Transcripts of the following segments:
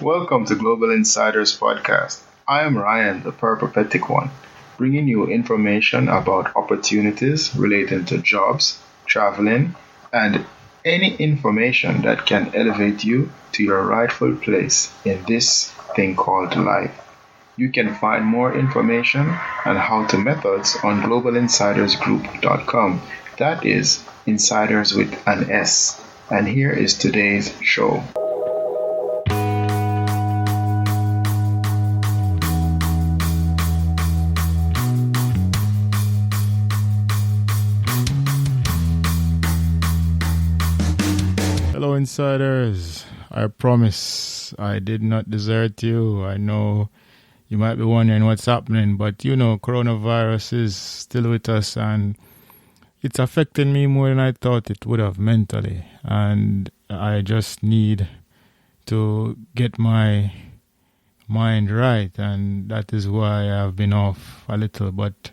Welcome to Global Insiders Podcast. I am Ryan, the peripatetic one, bringing you information about opportunities relating to jobs, traveling, and any information that can elevate you to your rightful place in this thing called life. You can find more information and how-to methods on globalinsidersgroup.com. That is insiders with an S. And here is today's show. Hello, insiders. I promise I did not desert you. I know you might be wondering what's happening, but coronavirus is still with us and it's affecting me more than I thought it would have mentally. And I just need to get my mind right, and that is why I've been off a little. But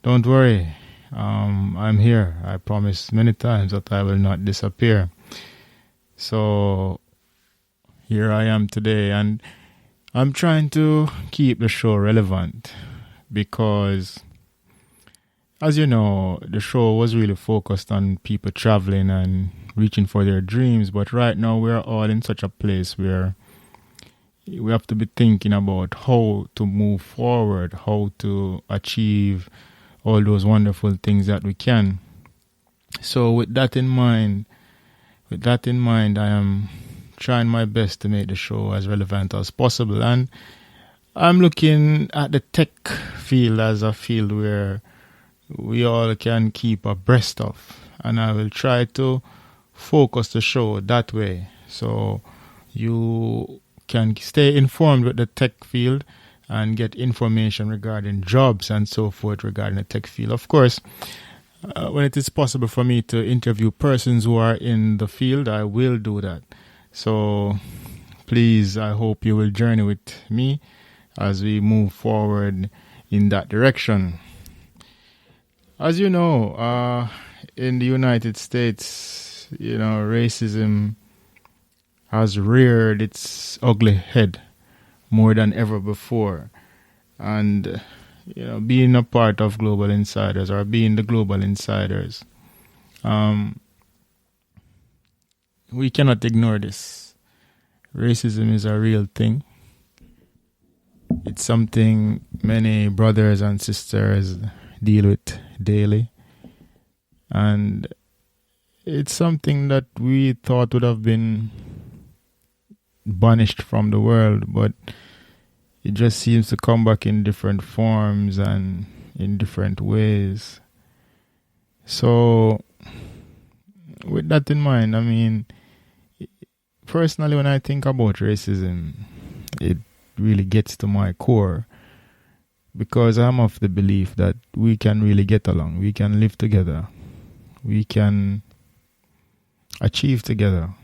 don't worry, I'm here. I promised many times that I will not disappear. So here I am today, and I'm trying to keep the show relevant because, as you know, the show was really focused on people traveling and reaching for their dreams. But right now we're all in such a place where we have to be thinking about how to move forward, how to achieve all those wonderful things that we can. So with that in mind, I am trying my best to make the show as relevant as possible. And I'm looking at the tech field as a field where we all can keep abreast of. And I will try to focus the show that way, so you can stay informed with the tech field and get information regarding jobs and so forth regarding the tech field. Of course, when it is possible for me to interview persons who are in the field, I will do that. So please, I hope you will journey with me as we move forward in that direction. As you know, in the United States, racism has reared its ugly head more than ever before. And being a part of Global Insiders, or being the Global Insiders, we cannot ignore this. Racism is a real thing. It's something many brothers and sisters deal with daily. And it's something that we thought would have been banished from the world, but it just seems to come back in different forms and in different ways. So, with that in mind, personally, when I think about racism, it really gets to my core, because I'm of the belief that we can really get along, we can live together, we can achieve together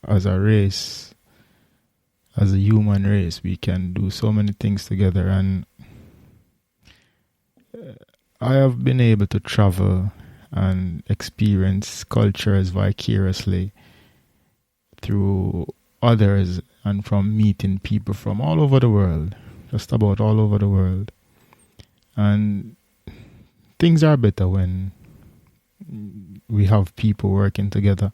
as a race. As a human race, we can do so many things together. And I have been able to travel and experience cultures vicariously through others, and from meeting people from all over the world, just about all over the world. And things are better when we have people working together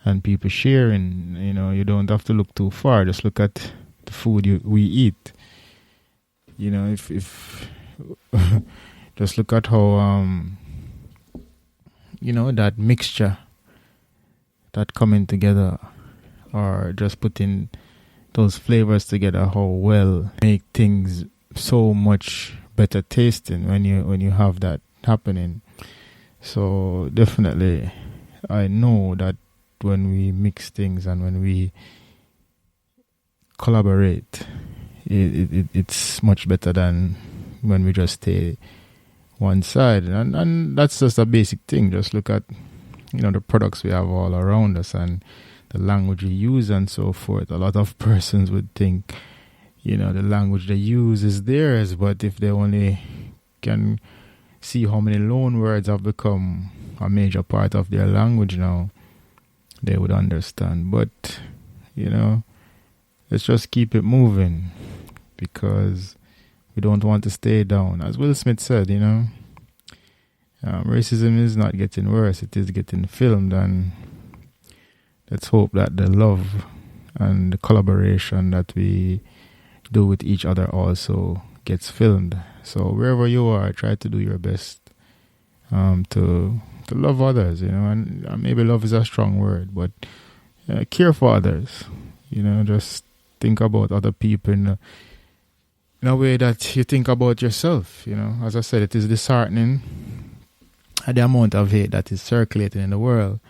and people sharing. You don't have to look too far. Just look at the food we eat. If just look at how that mixture, that coming together, or just putting those flavors together, how well make things so much better tasting when you have that happening. So definitely, I know that when we mix things and when we collaborate, it's much better than when we just stay one side. And that's just a basic thing. Just look at the products we have all around us and the language we use and so forth. A lot of persons would think the language they use is theirs, but if they only can see how many loan words have become a major part of their language now, they would understand. But let's just keep it moving because we don't want to stay down. As Will Smith said, racism is not getting worse, it is getting filmed, and let's hope that the love and the collaboration that we do with each other also gets filmed. So wherever you are, try to do your best to love others, and maybe love is a strong word, but care for others. Just think about other people in a way that you think about yourself. As I said, it is disheartening at the amount of hate that is circulating in the world.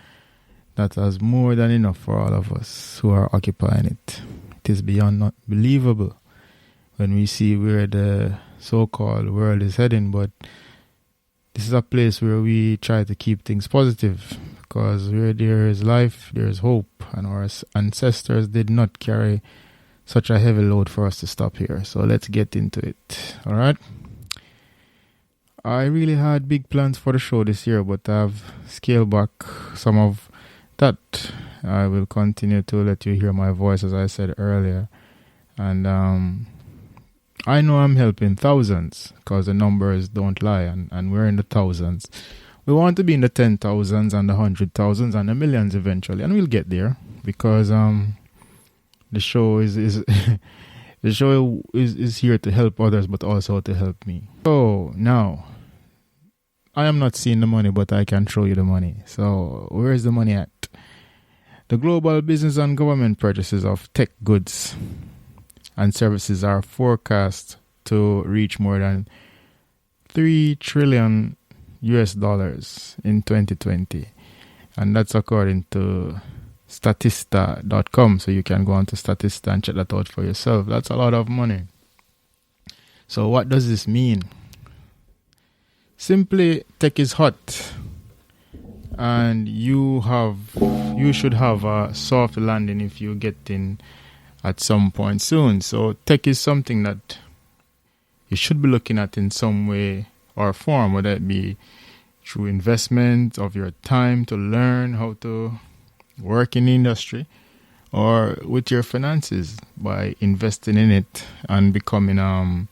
That has more than enough for all of us who are occupying it. It is beyond not believable when we see where the so-called world is heading, but this is a place where we try to keep things positive, because where there is life, there is hope, and our ancestors did not carry such a heavy load for us to stop here. So let's get into it. All right. I really had big plans for the show this year, but I've scaled back some of that. I will continue to let you hear my voice, as I said earlier. And I know I'm helping thousands, because the numbers don't lie, and we're in the thousands. We want to be in the 10,000s and the 100,000s and the millions eventually, and we'll get there, because the show is the show is here to help others, but also to help me. So now, I am not seeing the money, but I can show you the money. So where is the money at? The global business and government purchases of tech goods and services are forecast to reach more than $3 trillion in 2020. And that's according to Statista.com. So you can go on to Statista and check that out for yourself. That's a lot of money. So what does this mean? Simply, tech is hot. And you should have a soft landing if you get in at some point soon. So tech is something that you should be looking at in some way or form, whether it be through investment of your time to learn how to work in the industry, or with your finances by investing in it and becoming a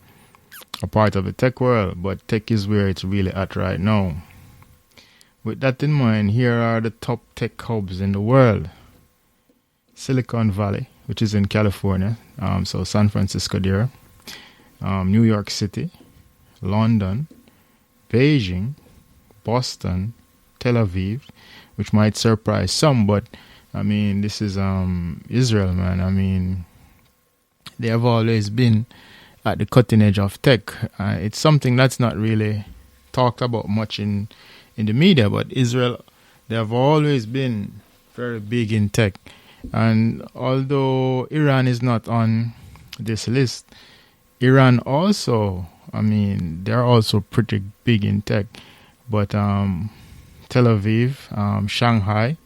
part of the tech world. But tech is where it's really at right now. With that in mind, here are the top tech hubs in the world. Silicon Valley, which is in California, so San Francisco there, New York City, London, Beijing, Boston, Tel Aviv, which might surprise some, but this is Israel, man. They have always been at the cutting edge of tech. It's something that's not really talked about much in the media, but Israel, they have always been very big in tech. And although Iran is not on this list, Iran also, they're also pretty big in tech. But Tel Aviv, Shanghai,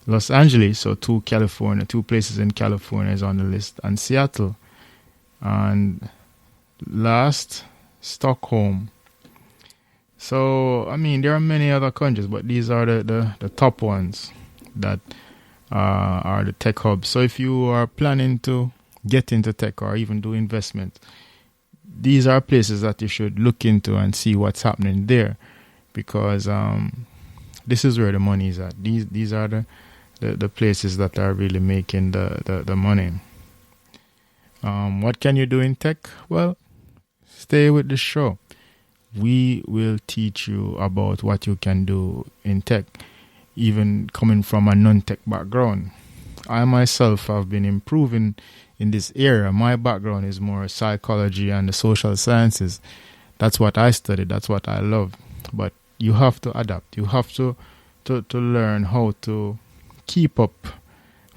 Los Angeles, so two places in California is on the list, and Seattle. And last, Stockholm. So, there are many other countries, but these are the top ones that are the tech hubs. So if you are planning to get into tech or even do investment, these are places that you should look into and see what's happening there, because this is where the money is at. These are the places that are really making the money. What can you do in tech? Well, stay with the show. We will teach you about what you can do in tech, even coming from a non-tech background. I myself have been improving in this area. My background is more psychology and the social sciences. That's what I studied. That's what I love. But you have to adapt. You have to learn how to keep up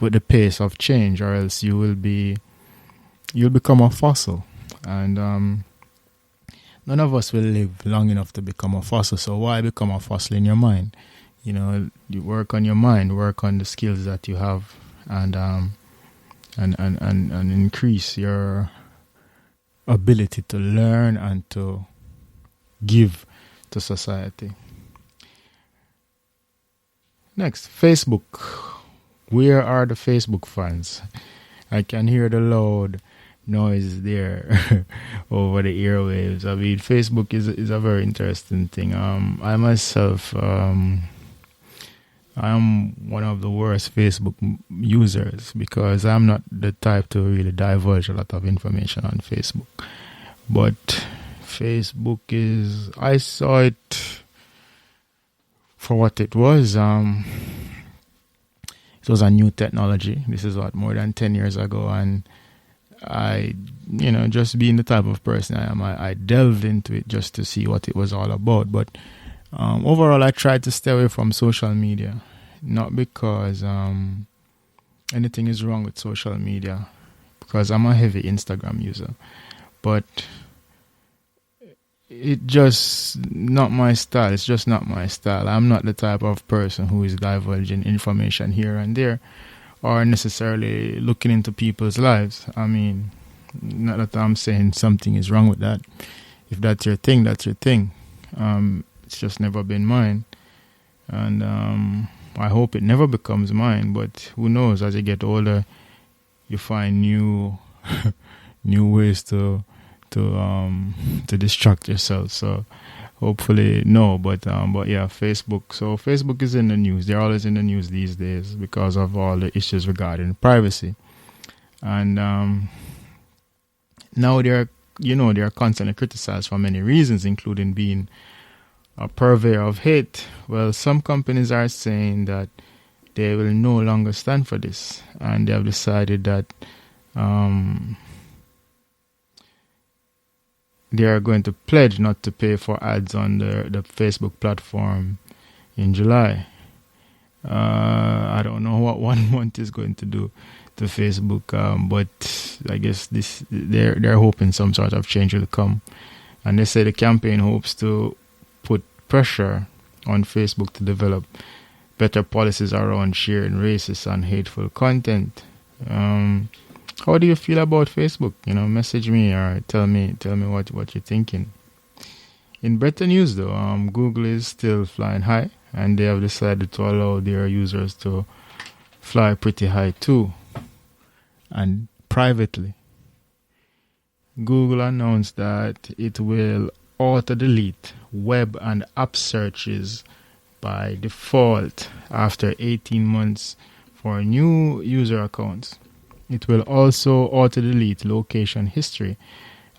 with the pace of change, or else you'll become a fossil. And none of us will live long enough to become a fossil. So why become a fossil in your mind? You work on your mind, work on the skills that you have, and increase your ability to learn and to give to society. Next, Facebook. Where are the Facebook fans? I can hear the loud noise there over the airwaves. I mean, Facebook is a very interesting thing. I myself, I'm one of the worst Facebook users because I'm not the type to really divulge a lot of information on Facebook. But Facebook I saw it for what it was. It was a new technology. This is more than 10 years ago. And I, just being the type of person I am, I delved into it just to see what it was all about. But overall, I tried to stay away from social media. Not because anything is wrong with social media, because I'm a heavy Instagram user. But it just not my style. It's just not my style. I'm not the type of person who is divulging information here and there or necessarily looking into people's lives. I mean, not that I'm saying something is wrong with that. If that's your thing, that's your thing. It's just never been mine. And I hope it never becomes mine. But who knows, as you get older, you find new ways to distract yourself. So hopefully no, but yeah, Facebook. So Facebook is in the news. They're always in the news these days because of all the issues regarding privacy. And now they're constantly criticized for many reasons, including being a purveyor of hate. Well, some companies are saying that they will no longer stand for this, and they have decided that they are going to pledge not to pay for ads on the Facebook platform in July. I don't know what 1 month is going to do to Facebook, but I guess they're hoping some sort of change will come. And they say the campaign hopes to put pressure on Facebook to develop better policies around sharing racist and hateful content. How do you feel about Facebook? Message me or tell me what you're thinking. In better news though, Google is still flying high, and they have decided to allow their users to fly pretty high too, and privately. Google announced that it will auto-delete web and app searches by default after 18 months for new user accounts. It will also auto-delete location history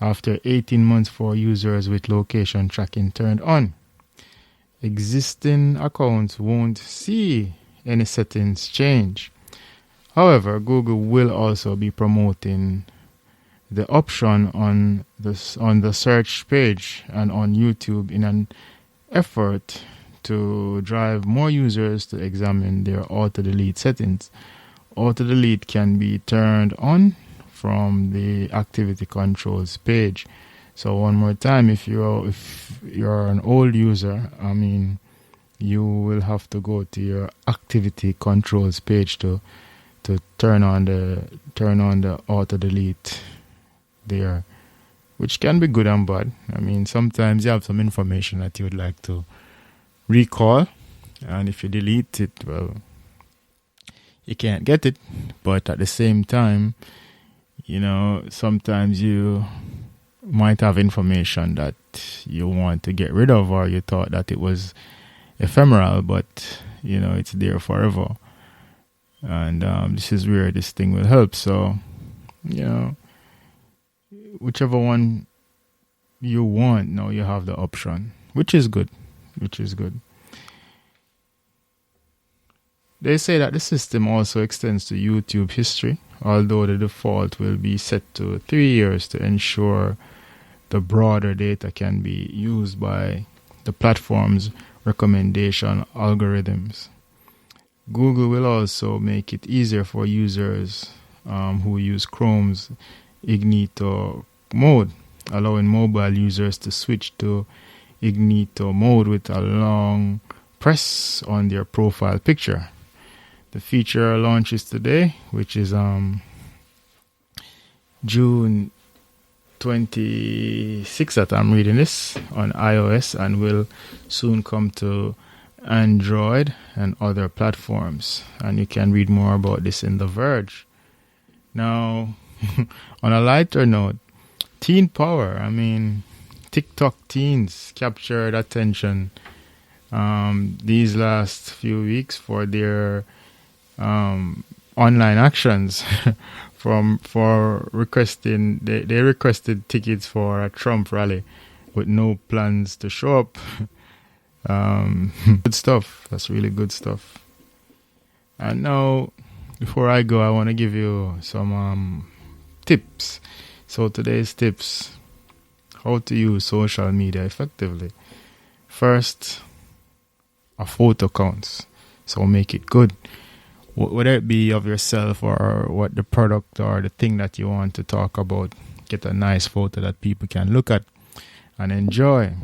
after 18 months for users with location tracking turned on. Existing accounts won't see any settings change. However, Google will also be promoting the option on the search page and on YouTube in an effort to drive more users to examine their auto-delete settings. Auto-delete can be turned on from the activity controls page. So one more time, if you're an old user, you will have to go to your activity controls page to turn on the auto-delete there, which can be good and bad. Sometimes you have some information that you would like to recall, and if you delete it, well, you can't get it. But at the same time, sometimes you might have information that you want to get rid of, or you thought that it was ephemeral, but it's there forever. And this is where this thing will help. So whichever one you want, now you have the option, which is good. They say that the system also extends to YouTube history, although the default will be set to 3 years to ensure the broader data can be used by the platform's recommendation algorithms. Google will also make it easier for users who use Chrome's Incognito mode, allowing mobile users to switch to Incognito mode with a long press on their profile picture. The feature launches today, which is June 26th that I'm reading this, on iOS, and will soon come to Android and other platforms. And you can read more about this in The Verge. Now, on a lighter note, teen power. I mean, TikTok teens captured attention these last few weeks for their online actions for requesting. They requested tickets for a Trump rally with no plans to show up. Good stuff. That's really good stuff. And now, before I go, I want to give you some tips. So today's tips: how to use social media effectively. First, a photo counts, so make it good. Whether it be of yourself or what the product or the thing that you want to talk about, get a nice photo that people can look at and enjoy.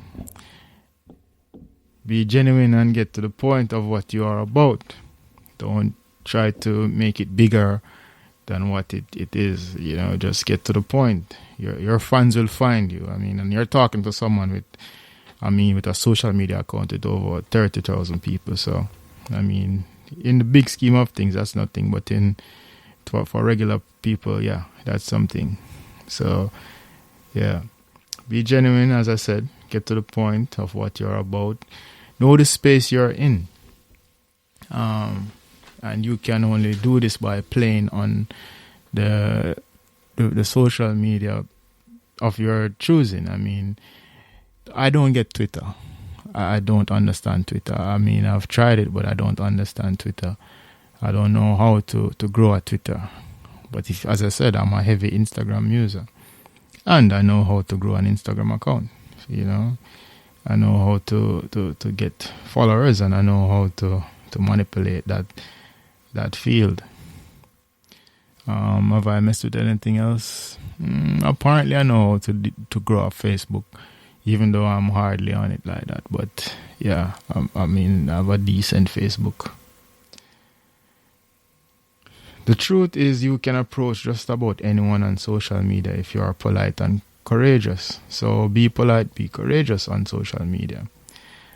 Be genuine and get to the point of what you are about. Don't try to make it bigger than what it is. Just get to the point. Your fans will find you. I mean, and you're talking to someone with a social media account with over 30,000 people. So, I mean, in the big scheme of things, that's nothing. But for regular people, yeah, that's something. So, yeah, be genuine, as I said. Get to the point of what you're about. Know the space you're in. And you can only do this by playing on the social media of your choosing. I mean, I don't get Twitter. I don't understand Twitter. I mean, I've tried it, but I don't understand Twitter. I don't know how to grow a Twitter. But as I said, I'm a heavy Instagram user. And I know how to grow an Instagram account. I know how to get followers, and I know how to manipulate that field. Have I messed with anything else? Apparently, I know how to grow a Facebook, even though I'm hardly on it like that. But yeah, I have a decent Facebook. The truth is, you can approach just about anyone on social media if you are polite and courageous. So be polite, be courageous on social media.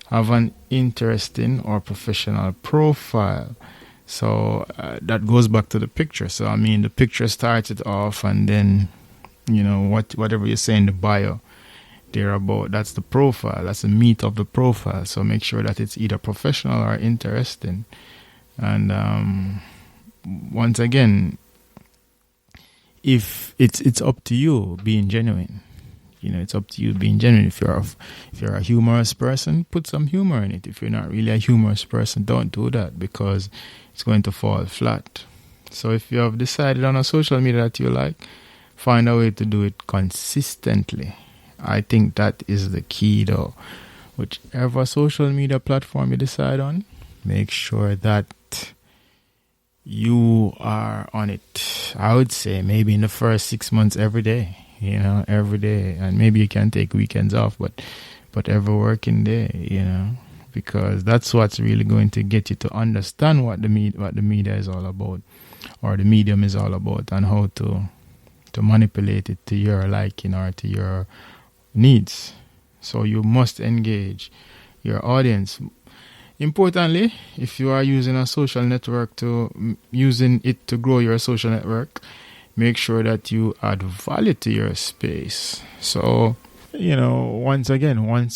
Have an interesting or professional profile. So that goes back to the picture. So I mean, the picture starts it off, and then whatever you say in the bio thereabout, that's the profile. That's the meat of the profile. So make sure that it's either professional or interesting. And once again, if it's up to you being genuine. It's up to you being genuine. If you're a humorous person, put some humor in it. If you're not really a humorous person, don't do that, because it's going to fall flat. So if you have decided on a social media that you like, find a way to do it consistently. I think that is the key, though. Whichever social media platform you decide on, make sure that you are on it. I would say maybe in the first 6 months every day. Every day. And maybe you can take weekends off, but every working day, because that's what's really going to get you to understand what the media is all about, or the medium is all about, and how to manipulate it to your liking or to your needs. So you must engage your audience. Importantly, if you are using a social network using it to grow your social network, make sure that you add value to your space. So, once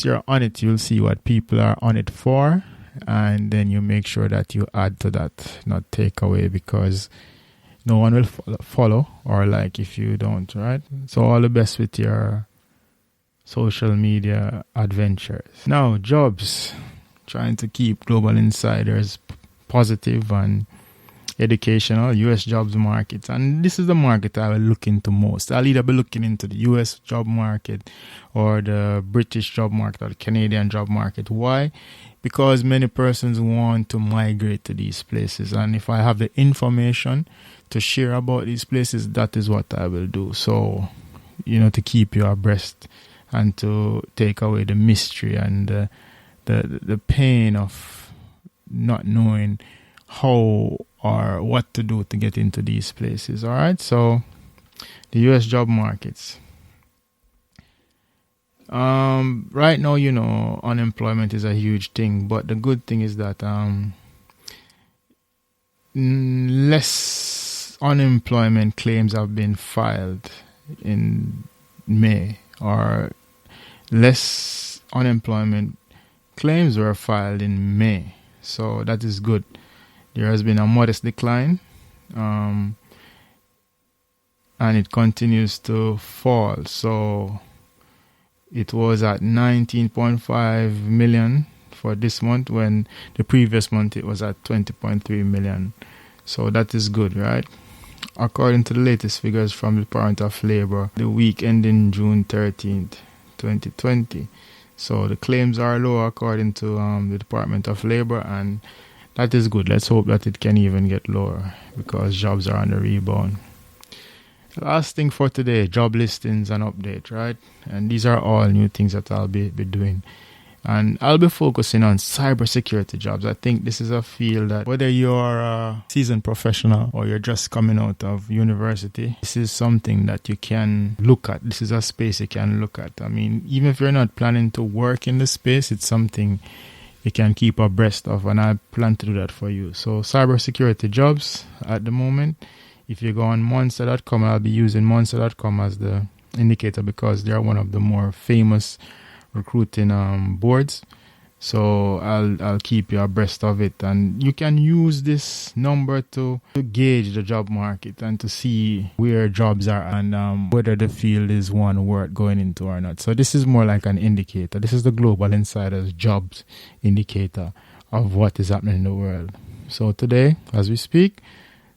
you're on it, you'll see what people are on it for, and then you make sure that you add to that, not take away, because no one will follow or like if you don't, right? So all the best with your social media adventures. Now, jobs. Trying to keep Global Insiders positive and educational. U.S. jobs market, and this is the market I will look into most. I'll either be looking into the U.S. job market or the British job market or the Canadian job market. Why? Because many persons want to migrate to these places, and if I have the information to share about these places, that is what I will do. So, to keep you abreast and to take away the mystery and the pain of not knowing how or what to do to get into these places. All right, so the U.S. job markets. Right now, unemployment is a huge thing, but the good thing is that less unemployment claims have been filed in May, or less unemployment claims were filed in May. So that is good. There has been a modest decline, and it continues to fall. So it was at 19.5 million for this month, when the previous month it was at 20.3 million. So that is good, right? According to the latest figures from the Department of Labor, the week ending June 13th, 2020. So the claims are low according to the Department of Labor, and that is good. Let's hope that it can even get lower, because jobs are on the rebound. Last thing for today, job listings and update, right? And these are all new things that I'll be doing. And I'll be focusing on cybersecurity jobs. I think this is a field that, whether you're a seasoned professional or you're just coming out of university, this is something that you can look at. This is a space you can look at. I mean, even if you're not planning to work in the space, it's something you can keep abreast of, and I plan to do that for you. So cybersecurity jobs at the moment, if you go on monster.com, I'll be using monster.com as the indicator, because they are one of the more famous recruiting boards. So I'll keep you abreast of it, and you can use this number to gauge the job market and to see where jobs are, and whether the field is one worth going into or not. So this is more like an indicator. This is the Global Insider's jobs indicator of what is happening in the world. So today, as we speak,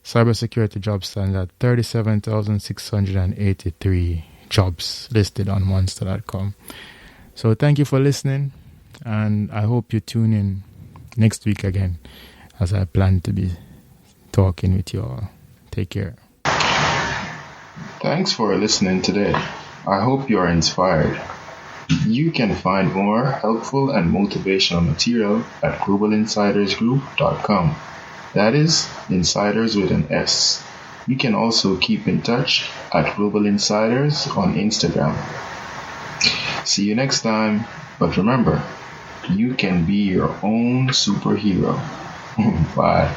cybersecurity jobs stand at 37,683 jobs listed on monster.com. So thank you for listening, and I hope you tune in next week again, as I plan to be talking with you all. Take care. Thanks for listening today. I hope you are inspired. You can find more helpful and motivational material at globalinsidersgroup.com. That is, insiders with an S. You can also keep in touch at Global Insiders on Instagram. See you next time, but remember, you can be your own superhero. Bye.